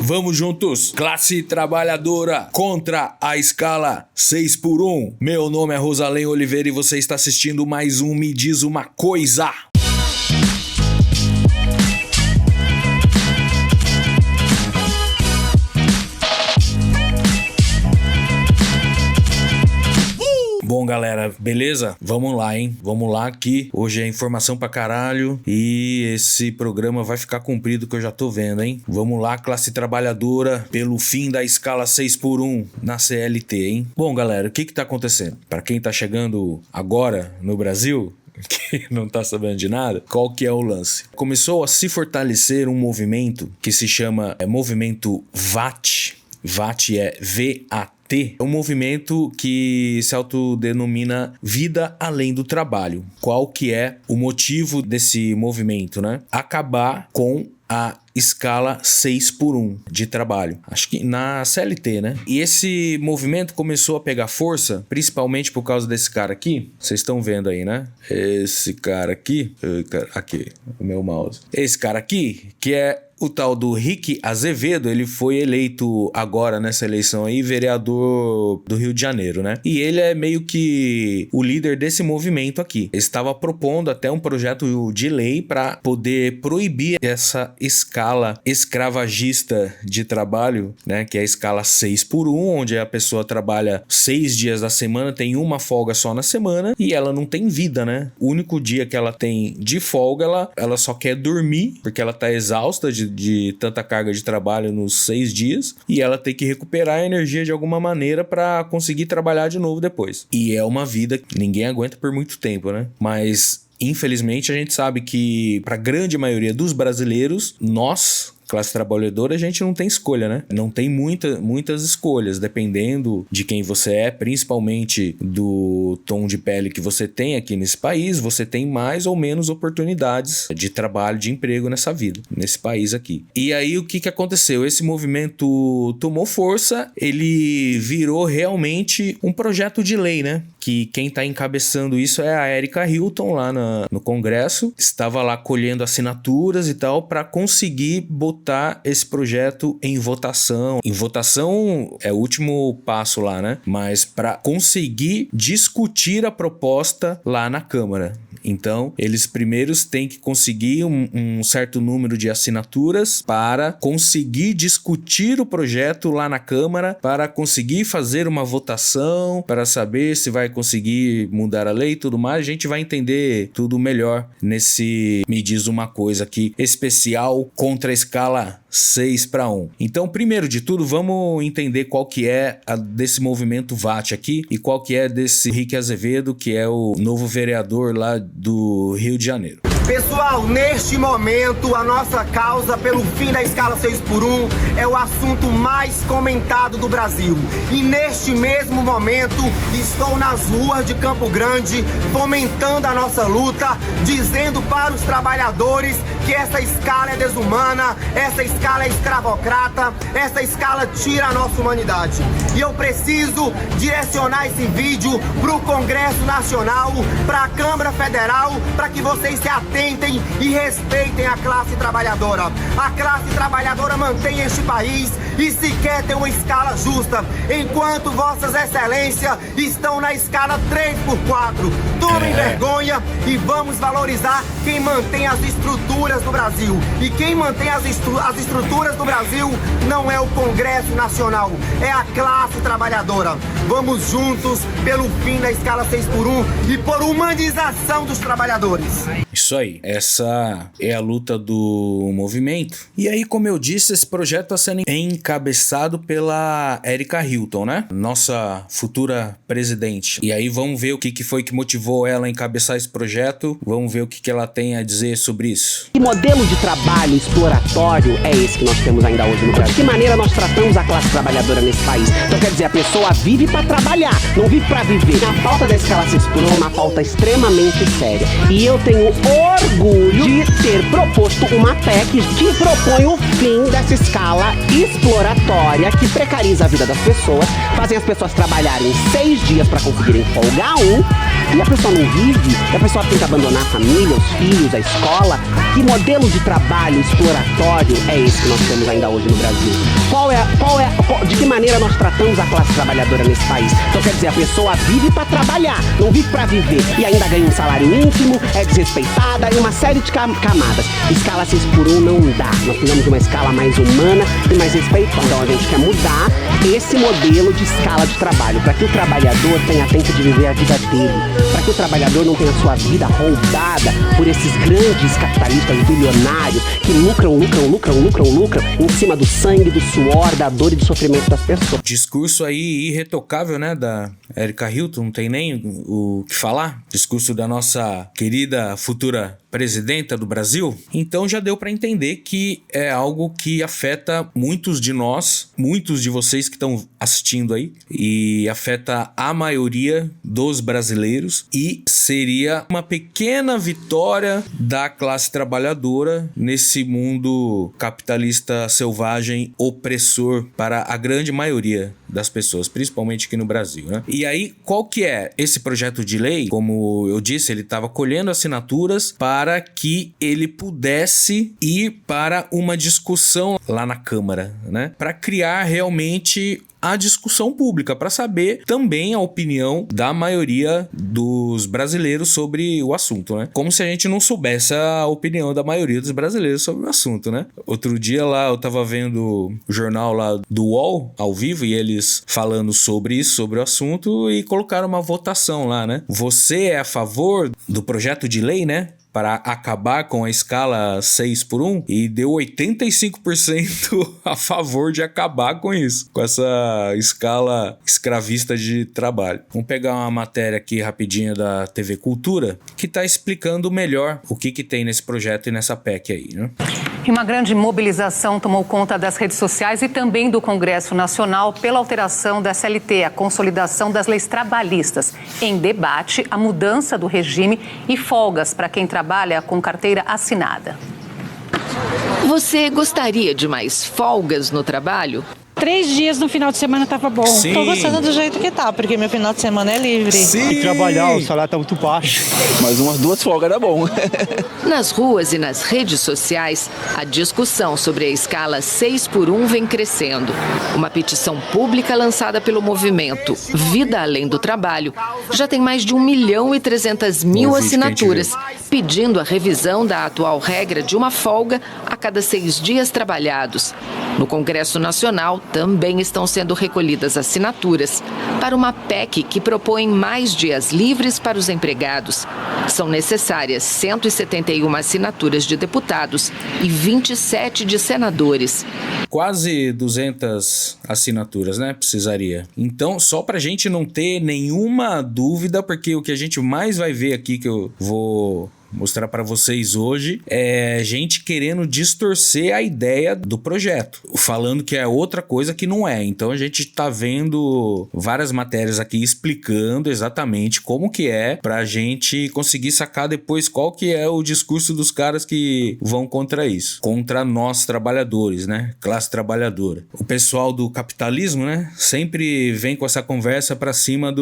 Vamos juntos, classe trabalhadora contra a escala 6x1. Meu nome é Rosalém Oliveira e você está assistindo mais um Me Diz Uma Coisa. Bom, galera, beleza? Vamos lá, hein? Vamos lá que hoje é informação pra caralho e esse programa vai ficar comprido que eu já tô vendo, hein? Vamos lá, classe trabalhadora, pelo fim da escala 6x1 na CLT, hein? Bom, galera, o que tá acontecendo? Pra quem tá chegando agora no Brasil, que não tá sabendo de nada, qual que é o lance? Começou a se fortalecer um movimento que se chama Movimento VAT. VAT é VAT. É um movimento que se autodenomina Vida Além do Trabalho. Qual que é o motivo desse movimento, né? Acabar com a escala 6x1 de trabalho. Acho que na CLT, né? E esse movimento começou a pegar força, principalmente por causa desse cara aqui. Vocês estão vendo aí, né? Esse cara aqui. Aqui, o meu mouse. Esse cara aqui, que é o tal do Rick Azevedo, ele foi eleito agora nessa eleição aí, vereador do Rio de Janeiro, né? E ele é meio que o líder desse movimento aqui. Ele estava propondo até um projeto de lei para poder proibir essa escala escravagista de trabalho, né? Que é a escala 6x1, onde a pessoa trabalha 6 dias da semana, tem uma folga só na semana e ela não tem vida, né? O único dia que ela tem de folga, ela só quer dormir, porque ela tá exausta de tanta carga de trabalho nos 6 dias e ela tem que recuperar a energia de alguma maneira para conseguir trabalhar de novo depois. E é uma vida que ninguém aguenta por muito tempo, né? Mas infelizmente a gente sabe que para a grande maioria dos brasileiros, nós, classe trabalhadora, a gente não tem escolha, né? Não tem muitas escolhas, dependendo de quem você é, principalmente do tom de pele que você tem aqui nesse país, você tem mais ou menos oportunidades de trabalho, de emprego nessa vida, nesse país aqui. E aí, o que aconteceu? Esse movimento tomou força, ele virou realmente um projeto de lei, né? Que quem tá encabeçando isso é a Erika Hilton lá no Congresso, estava lá colhendo assinaturas e tal para conseguir botar esse projeto em votação. Em votação é o último passo lá, né? Mas para conseguir discutir a proposta lá na Câmara. Então, eles primeiros têm que conseguir um certo número de assinaturas para conseguir discutir o projeto lá na Câmara, para conseguir fazer uma votação, para saber se vai conseguir mudar a lei e tudo mais. A gente vai entender tudo melhor nesse Me Diz Uma Coisa aqui, especial contra a escala 6x1. Então, primeiro de tudo, vamos entender qual que é desse movimento VAT aqui e qual que é desse Rick Azevedo, que é o novo vereador lá do Rio de Janeiro. Pessoal, neste momento, a nossa causa pelo fim da escala 6x1 é o assunto mais comentado do Brasil. E neste mesmo momento, estou nas ruas de Campo Grande, fomentando a nossa luta, dizendo para os trabalhadores que essa escala é desumana, essa escala é escravocrata, essa escala tira a nossa humanidade. E eu preciso direcionar esse vídeo para o Congresso Nacional, para a Câmara Federal, para que vocês se atentem e respeitem a classe trabalhadora. A classe trabalhadora mantém este país e sequer tem uma escala justa, enquanto vossas excelências estão na escala 3x4. Tomem vergonha e vamos valorizar quem mantém as estruturas do Brasil. E quem mantém as estruturas do Brasil não é o Congresso Nacional, é a classe trabalhadora. Vamos juntos pelo fim da escala 6x1 e por humanização dos trabalhadores. Isso aí, essa é a luta do movimento. E aí, como eu disse, esse projeto está sendo encabeçado pela Erika Hilton, né? Nossa futura presidente. E aí vamos ver o que foi que motivou ela a encabeçar esse projeto. Vamos ver o que ela tem a dizer sobre isso. Que modelo de trabalho exploratório é esse que nós temos ainda hoje no Brasil? De que maneira nós tratamos a classe trabalhadora nesse país? Então quer dizer, a pessoa vive para trabalhar, não vive para viver. A falta da escala 6x1 é uma falta extremamente séria. E eu tenho orgulho de ter proposto uma PEC que propõe o fim dessa escala exploratória que precariza a vida das pessoas, fazem as pessoas trabalharem 6 dias para conseguirem folgar um, e a pessoa não vive, e a pessoa tem que abandonar a família, os filhos, a escola, Que modelo de trabalho exploratório é esse que nós temos ainda hoje no Brasil? De que maneira nós tratamos a classe trabalhadora nesse país? Então quer dizer, a pessoa vive para trabalhar, não vive para viver e ainda ganha um salário ínfimo, é desrespeitada e uma série de camadas. Escala 6x1 não dá. Nós precisamos de uma escala mais humana e mais respeitosa. Então a gente quer mudar esse modelo de escala de trabalho para que o trabalhador tenha tempo de viver a vida dele, para que o trabalhador não tenha sua vida roubada por esses grandes capitalistas bilionários que lucram em cima do sangue, do suor, da dor e do sofrimento das pessoas. Discurso aí irretocável, né, da Erika Hilton, não tem nem o que falar. Discurso da nossa querida futura presidenta do Brasil. Então já deu para entender que é algo que afeta muitos de nós, muitos de vocês que estão assistindo aí, e afeta a maioria dos brasileiros, e seria uma pequena vitória da classe trabalhadora nesse mundo capitalista selvagem, opressor para a grande maioria das pessoas, principalmente aqui no Brasil, né? E aí, qual que é esse projeto de lei? Como eu disse, ele estava colhendo assinaturas para que ele pudesse ir para uma discussão lá na Câmara, né? Para criar realmente a discussão pública, para saber também a opinião da maioria dos brasileiros sobre o assunto, né? Como se a gente não soubesse a opinião da maioria dos brasileiros sobre o assunto, né? Outro dia lá eu tava vendo o jornal lá do UOL ao vivo e eles falando sobre isso, sobre o assunto, e colocaram uma votação lá, né? Você é a favor do projeto de lei, né, para acabar com a escala 6x1, e deu 85% a favor de acabar com isso, com essa escala escravista de trabalho. Vamos pegar uma matéria aqui rapidinha da TV Cultura, que está explicando melhor o que tem nesse projeto e nessa PEC aí, né? E uma grande mobilização tomou conta das redes sociais e também do Congresso Nacional pela alteração da CLT, a consolidação das leis trabalhistas. Em debate, a mudança do regime e folgas para quem trabalha com carteira assinada. Você gostaria de mais folgas no trabalho? 3 dias no final de semana tava bom. Sim. Tô gostando do jeito que tá, porque meu final de semana é livre. Sim. E trabalhar, o salário tá muito baixo. Mas umas 2 folgas era bom. Nas ruas e nas redes sociais, a discussão sobre a escala 6x1 vem crescendo. Uma petição pública lançada pelo movimento Vida Além do Trabalho já tem mais de 1.300.000 assinaturas, pedindo a revisão da atual regra de uma folga a cada 6 dias trabalhados. No Congresso Nacional também estão sendo recolhidas assinaturas para uma PEC que propõe mais dias livres para os empregados. São necessárias 171 assinaturas de deputados e 27 de senadores. Quase 200 assinaturas, né? Precisaria. Então, só pra gente não ter nenhuma dúvida, porque o que a gente mais vai ver aqui, que eu vou mostrar para vocês hoje, é gente querendo distorcer a ideia do projeto, falando que é outra coisa que não é. Então a gente tá vendo várias matérias aqui explicando exatamente como que é, pra gente conseguir sacar depois qual que é o discurso dos caras que vão contra isso, contra nós trabalhadores, né, classe trabalhadora. O pessoal do capitalismo, né, sempre vem com essa conversa pra cima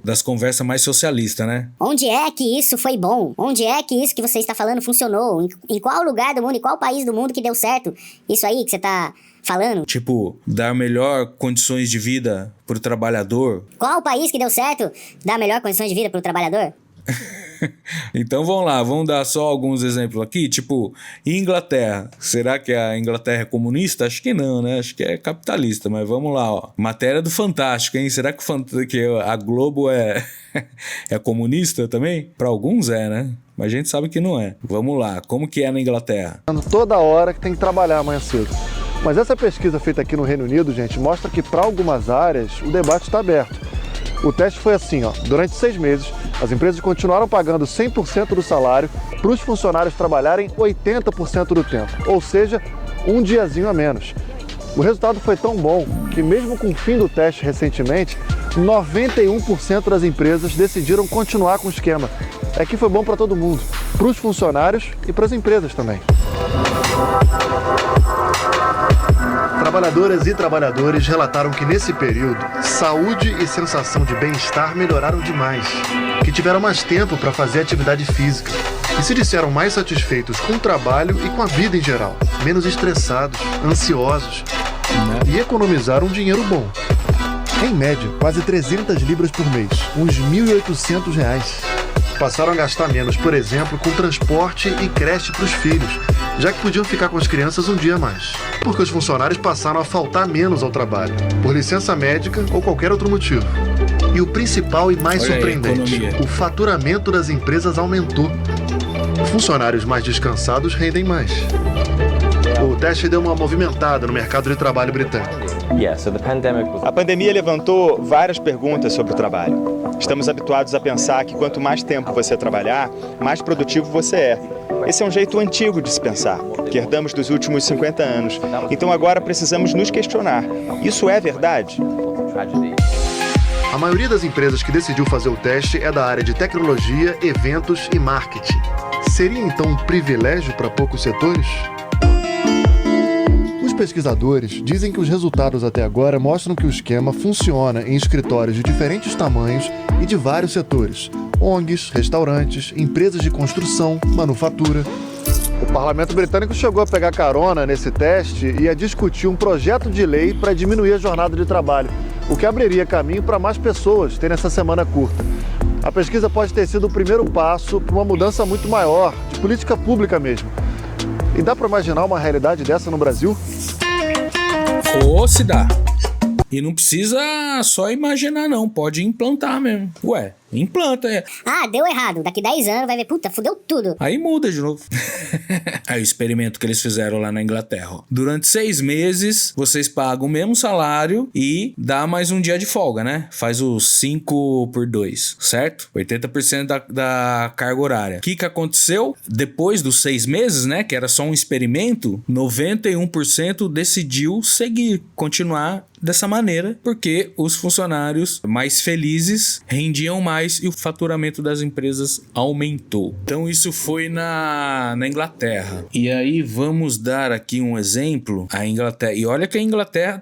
das conversas mais socialistas, né? Onde é que isso foi bom? Onde é que isso que você está falando funcionou? Em qual lugar do mundo, em qual país do mundo que deu certo isso aí que você tá falando? Tipo, dar melhor condições de vida pro trabalhador. Qual país que deu certo dar melhor condições de vida pro trabalhador? Então vamos lá, vamos dar só alguns exemplos aqui, tipo, Inglaterra. Será que a Inglaterra é comunista? Acho que não, né? Acho que é capitalista, mas vamos lá, ó. Matéria do Fantástico, hein? Será que a Globo é comunista também? Para alguns é, né? Mas a gente sabe que não é. Vamos lá, como que é na Inglaterra? Toda hora que tem que trabalhar amanhã cedo. Mas essa pesquisa feita aqui no Reino Unido, gente, mostra que para algumas áreas o debate está aberto. O teste foi assim, ó, durante 6 meses, as empresas continuaram pagando 100% do salário para os funcionários trabalharem 80% do tempo, ou seja, um diazinho a menos. O resultado foi tão bom que mesmo com o fim do teste recentemente, 91% das empresas decidiram continuar com o esquema. É que foi bom para todo mundo, para os funcionários e para as empresas também. Trabalhadoras e trabalhadores relataram que nesse período, saúde e sensação de bem-estar melhoraram demais, que tiveram mais tempo para fazer atividade física e se disseram mais satisfeitos com o trabalho e com a vida em geral, menos estressados, ansiosos e economizaram dinheiro bom. Em média, quase 300 libras por mês, uns R$1.800. Passaram a gastar menos, por exemplo, com transporte e creche para os filhos, já que podiam ficar com as crianças um dia a mais. Porque os funcionários passaram a faltar menos ao trabalho, por licença médica ou qualquer outro motivo. E o principal e mais surpreendente, o faturamento das empresas aumentou. Funcionários mais descansados rendem mais. O teste deu uma movimentada no mercado de trabalho britânico. A pandemia levantou várias perguntas sobre o trabalho. Estamos habituados a pensar que quanto mais tempo você trabalhar, mais produtivo você é. Esse é um jeito antigo de se pensar, que herdamos dos últimos 50 anos. Então agora precisamos nos questionar. Isso é verdade? A maioria das empresas que decidiu fazer o teste é da área de tecnologia, eventos e marketing. Seria então um privilégio para poucos setores? Os pesquisadores dizem que os resultados até agora mostram que o esquema funciona em escritórios de diferentes tamanhos e de vários setores: ONGs, restaurantes, empresas de construção, manufatura. O parlamento britânico chegou a pegar carona nesse teste e a discutir um projeto de lei para diminuir a jornada de trabalho, o que abriria caminho para mais pessoas terem essa semana curta. A pesquisa pode ter sido o primeiro passo para uma mudança muito maior, de política pública mesmo. E dá para imaginar uma realidade dessa no Brasil? Ou se dá. E não precisa só imaginar, não. Pode implantar mesmo. Ué, implanta, é. Ah, deu errado. Daqui 10 anos vai ver, puta, fudeu tudo. Aí muda de novo. Aí o experimento que eles fizeram lá na Inglaterra. Ó. Durante 6 meses, vocês pagam o mesmo salário e dá mais um dia de folga, né? Faz os 5 por 2, certo? 80% da carga horária. O que aconteceu? Depois dos 6 meses, né? Que era só um experimento, 91% decidiu seguir, continuar dessa maneira, porque os funcionários mais felizes rendiam mais e o faturamento das empresas aumentou. Então isso foi na Inglaterra. E aí vamos dar aqui um exemplo. A Inglaterra, e olha que a Inglaterra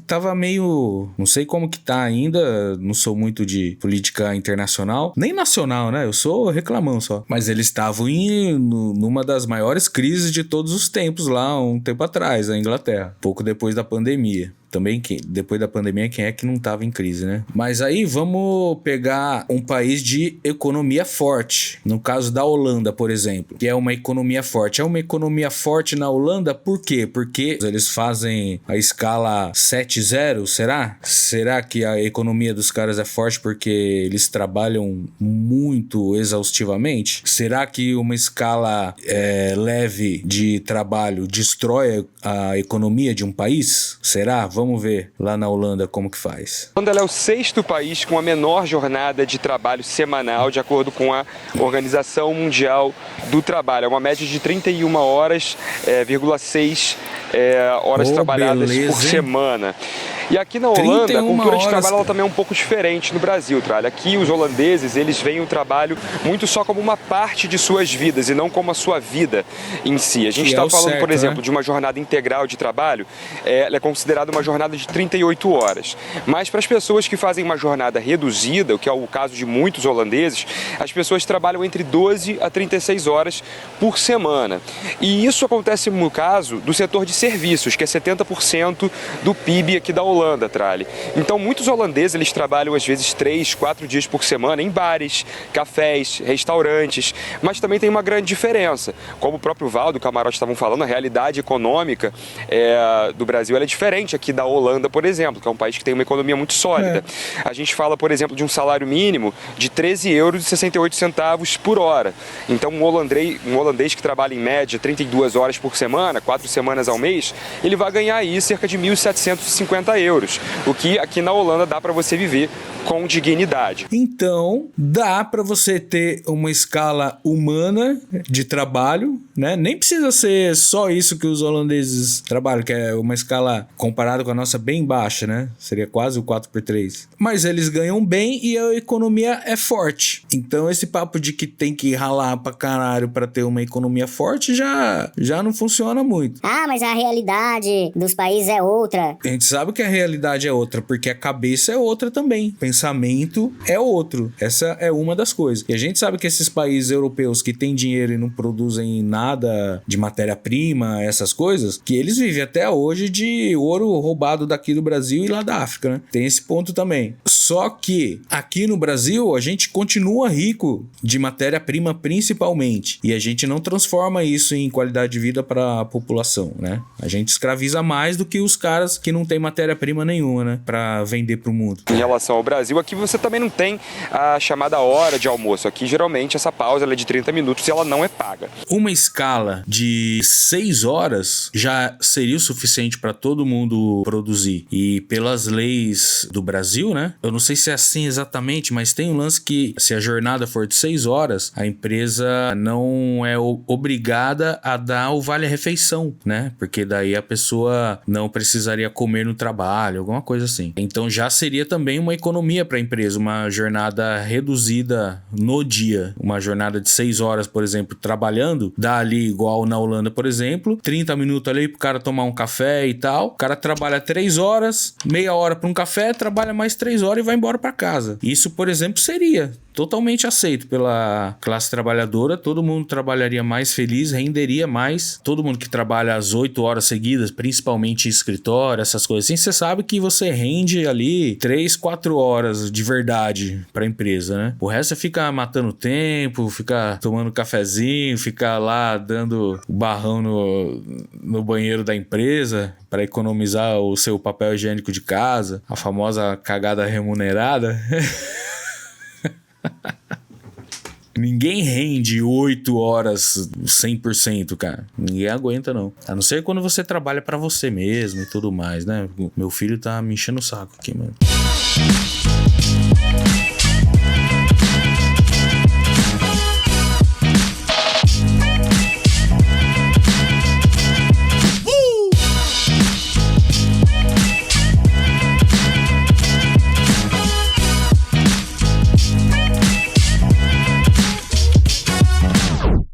tava meio, não sei como que tá ainda, não sou muito de política internacional, nem nacional, né? Eu sou reclamão só. Mas eles estavam numa das maiores crises de todos os tempos lá, um tempo atrás, a Inglaterra, pouco depois da pandemia. Também, depois da pandemia, quem é que não estava em crise, né? Mas aí vamos pegar um país de economia forte. No caso da Holanda, por exemplo, que é uma economia forte. É uma economia forte na Holanda, por quê? Porque eles fazem a escala 7-0, será? Será que a economia dos caras é forte porque eles trabalham muito exaustivamente? Será que uma escala leve de trabalho destrói a economia de um país? Será? Vamos ver lá na Holanda como que faz. A Holanda é o 6º país com a menor jornada de trabalho semanal, de acordo com a Organização Mundial do Trabalho. É uma média de 31 horas, 6 horas trabalhadas por semana. E aqui na Holanda, a cultura de trabalho ela também é um pouco diferente no Brasil, Tralha. Aqui os holandeses, eles veem o trabalho muito só como uma parte de suas vidas e não como a sua vida em si. A gente está falando, por exemplo, de uma jornada integral de trabalho, ela é considerada uma jornada de 38 horas. Mas para as pessoas que fazem uma jornada reduzida, o que é o caso de muitos holandeses, as pessoas trabalham entre 12 a 36 horas por semana. E isso acontece no caso do setor de serviços, que é 70% do PIB aqui da Holanda, Trali. Então, muitos holandeses, eles trabalham às vezes 3, 4 dias por semana em bares, cafés, restaurantes, mas também tem uma grande diferença. Como o próprio Valdo e o Camarote estavam falando, a realidade econômica do Brasil ela é diferente aqui da Holanda, por exemplo, que é um país que tem uma economia muito sólida. A gente fala, por exemplo, de um salário mínimo de 13,68 € por hora. Então, um holandês que trabalha em média 32 horas por semana, 4 semanas ao mês, ele vai ganhar aí cerca de 1.750 €, o que aqui na Holanda dá para você viver com dignidade. Então, dá para você ter uma escala humana de trabalho, né? Nem precisa ser só isso que os holandeses trabalham, que é uma escala comparada com a nossa bem baixa, né? Seria quase o 4x3. Mas eles ganham bem e a economia é forte. Então, esse papo de que tem que ralar pra caralho pra ter uma economia forte já não funciona muito. Ah, mas a realidade dos países é outra. A gente sabe que a realidade é outra, porque a cabeça é outra também. Pensamento é outro. Essa é uma das coisas. E a gente sabe que esses países europeus que têm dinheiro e não produzem nada de matéria-prima, essas coisas, que eles vivem até hoje de ouro roubado daqui do Brasil e lá da África, né? Tem esse ponto também. Só que aqui no Brasil a gente continua rico de matéria-prima principalmente. E a gente não transforma isso em qualidade de vida para a população, né? A gente escraviza mais do que os caras que não tem matéria-prima nenhuma, né? Para vender pro mundo. Em relação ao Brasil, aqui você também não tem a chamada hora de almoço. Aqui, geralmente, essa pausa ela é de 30 minutos e ela não é paga. Uma escala de 6 horas já seria o suficiente para todo mundo produzir. E pelas leis do Brasil, né? Eu não sei se é assim exatamente, mas tem um lance que se a jornada for de 6 horas, a empresa não é obrigada a dar o vale-refeição, né? Porque daí a pessoa não precisaria comer no trabalho, alguma coisa assim. Então já seria também uma economia para a empresa, uma jornada reduzida no dia. Uma jornada de 6 horas, por exemplo, trabalhando, dá ali igual na Holanda, por exemplo, 30 minutos ali pro cara tomar um café e tal. O cara trabalha 3 horas, meia hora para um café, trabalha mais 3 horas e vai embora para casa. Isso, por exemplo, seria totalmente aceito pela classe trabalhadora, todo mundo trabalharia mais feliz, renderia mais. Todo mundo que trabalha às 8 horas seguidas, principalmente em escritório, essas coisas assim, você sabe que você rende ali 3, 4 horas de verdade pra empresa, né? O resto você fica matando tempo, fica tomando cafezinho, fica lá dando barrão no banheiro da empresa para economizar o seu papel higiênico de casa, a famosa cagada remunerada. Ninguém rende 8 horas 100%, cara. Ninguém aguenta, não. A não ser quando você trabalha pra você mesmo e tudo mais, né? Meu filho tá me enchendo o saco aqui, mano.